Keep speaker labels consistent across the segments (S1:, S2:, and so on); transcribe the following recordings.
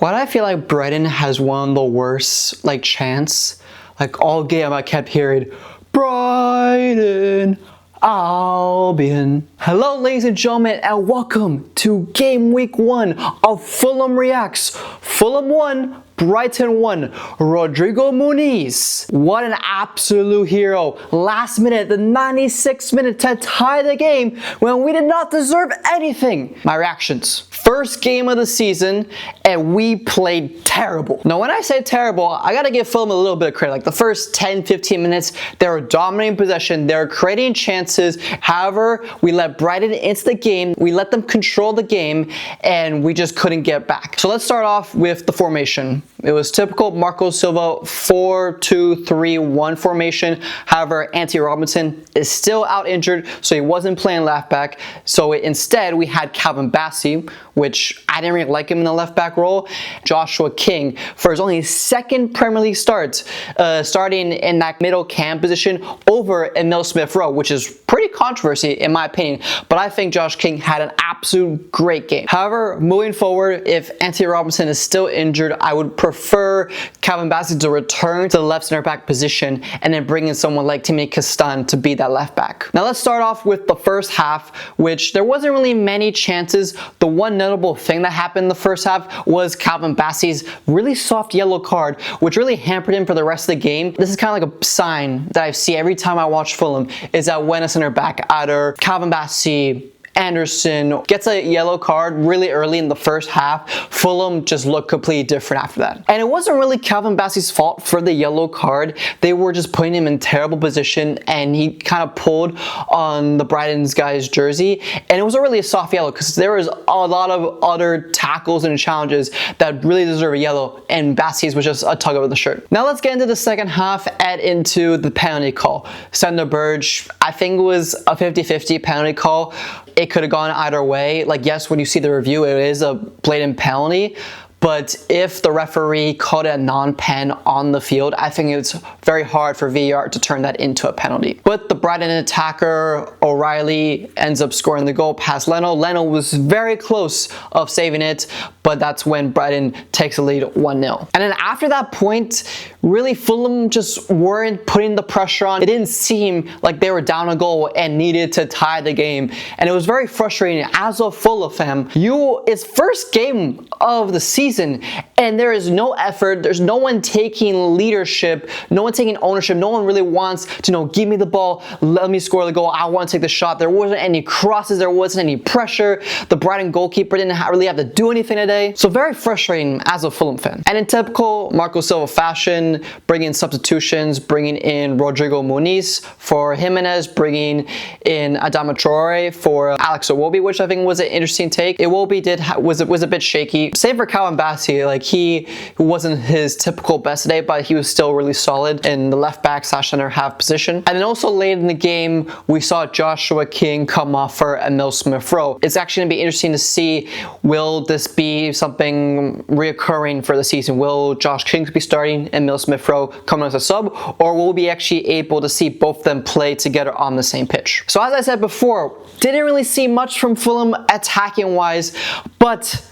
S1: Why do I feel like Brighton has one of the worst chants? All game I kept hearing Brighton Albion. Hello ladies and gentlemen, and welcome to game week 1 of Fulham Reacts. Fulham 1, Brighton 1. Rodrigo Muniz, what an absolute hero. Last minute, the 96th minute to tie the game when we did not deserve anything. My reactions. First game of the season, and we played terrible. Now when I say terrible, I gotta give Fulham a little bit of credit. The first 10-15 minutes, they were dominating possession, they were creating chances. However, we let Brighton into the game, we let them control the game, and we just couldn't get back. So let's start off with the formation. It was typical Marco Silva 4-2-3-1 formation. However, Anthony Robinson is still out injured, so he wasn't playing left back. So instead, we had Calvin Bassey, which I didn't really like him in the left back role. Joshua King for his only second Premier League start, starting in that middle cam position over Emil Smith-Rowe, which is pretty controversy in my opinion. But I think Josh King had an absolute great game. However, moving forward, if Anthony Robinson is still injured, I would prefer Calvin Bassey to return to the left center back position and then bring in someone like Timmy Castagne to be that left back. Now let's start off with the first half, which there wasn't really many chances. The one notable thing that happened in the first half was Calvin Bassey's really soft yellow card, which really hampered him for the rest of the game. This is kind of like a sign that I see every time I watch Fulham, is that when a center back, either Calvin Bassey, Anderson gets a yellow card really early in the first half, Fulham just looked completely different after that. And it wasn't really Calvin Bassey's fault for the yellow card. They were just putting him in terrible position, and he kind of pulled on the Brighton's guy's jersey. And it wasn't really a soft yellow because there was a lot of other tackles and challenges that really deserve a yellow, and Bassey's was just a tug of the shirt. Now let's get into the second half and into the penalty call. Sander Berge, I think it was a 50-50 penalty call. It could have gone either way. Yes, when you see the review, it is a blatant penalty. But if the referee called it a non-pen on the field, I think it's very hard for VAR to turn that into a penalty. But the Brighton attacker, O'Reilly, ends up scoring the goal past Leno. Leno was very close of saving it, but that's when Brighton takes the lead 1-0. And then after that point, really Fulham just weren't putting the pressure on. It didn't seem like they were down a goal and needed to tie the game. And it was very frustrating. As a Fulham fan, it's first game of the season, and there is no effort, there's no one taking leadership, no one taking ownership, no one really wants to give me the ball, let me score the goal, I want to take the shot. There wasn't any crosses, there wasn't any pressure. The Brighton goalkeeper didn't really have to do anything today. So very frustrating as a Fulham fan. And in typical Marco Silva fashion, bringing in substitutions, bringing in Rodrigo Muniz for Jimenez, bringing in Adama Traore for Alex Iwobi, which I think was an interesting take. Iwobi was a bit shaky. Same for Calvin Bassey, he wasn't his typical best today, but he was still really solid in the left back / center half position. And then also late in the game, we saw Joshua King come off for Emil Smith-Rowe. It's actually going to be interesting to see, will this be something reoccurring for the season? Will Josh King be starting, Emil Smith-Rowe coming as a sub, or will we be actually able to see both of them play together on the same pitch? So as I said before, didn't really see much from Fulham attacking wise, but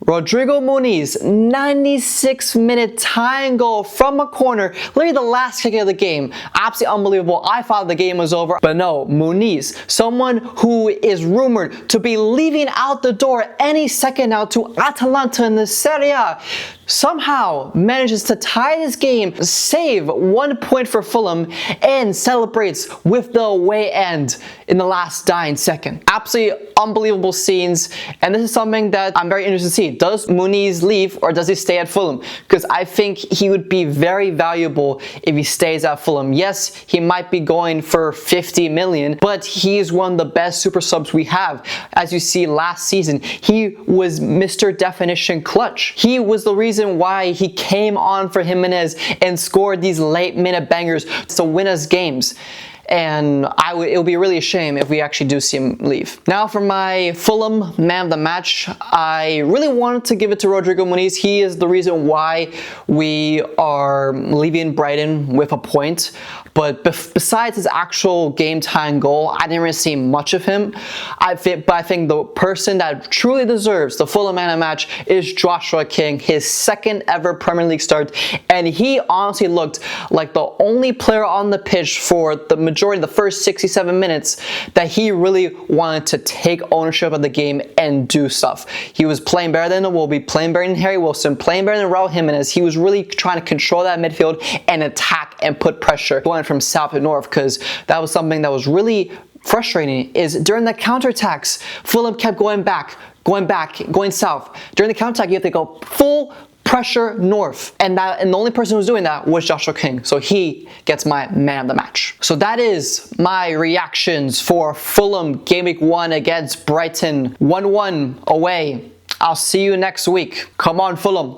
S1: Rodrigo Muniz, 96th minute tying goal from a corner, literally the last kick of the game. Absolutely unbelievable. I thought the game was over, but no, Muniz, someone who is rumored to be leaving out the door any second now to Atalanta in the Serie A, somehow manages to tie this game, save 1 point for Fulham, and celebrates with the away end in the last dying second. Absolutely unbelievable scenes, and this is something that I'm very interested to see. Does Muniz leave or does he stay at Fulham? Because I think he would be very valuable if he stays at Fulham. Yes, he might be going for 50 million, but he is one of the best super subs we have. As you see last season, he was Mr. Definition clutch. He was the reason why he came on for Jimenez and scored these late minute bangers to win us games. and it would be really a shame if we actually do see him leave. Now for my Fulham man of the match, I really wanted to give it to Rodrigo Muniz. He is the reason why we are leaving Brighton with a point. But besides his actual game-time goal, I didn't really see much of him. But I think the person that truly deserves the Fulham man of the match is Joshua King, his second ever Premier League start. And he honestly looked like the only player on the pitch for the majority of the first 67 minutes that he really wanted to take ownership of the game and do stuff. He was playing better than Iwobi, playing better than Harry Wilson, playing better than Raul Jimenez. He was really trying to control that midfield and attack and put pressure going from south to north, because that was something that was really frustrating. Is during the counterattacks, Fulham kept going going south. During the counterattack, you have to go full pressure north, and the only person who was doing that was Joshua King, so he gets my man of the match. So that is my reactions for Fulham game week 1 against Brighton, 1-1 away. I'll see you next week. Come on, Fulham.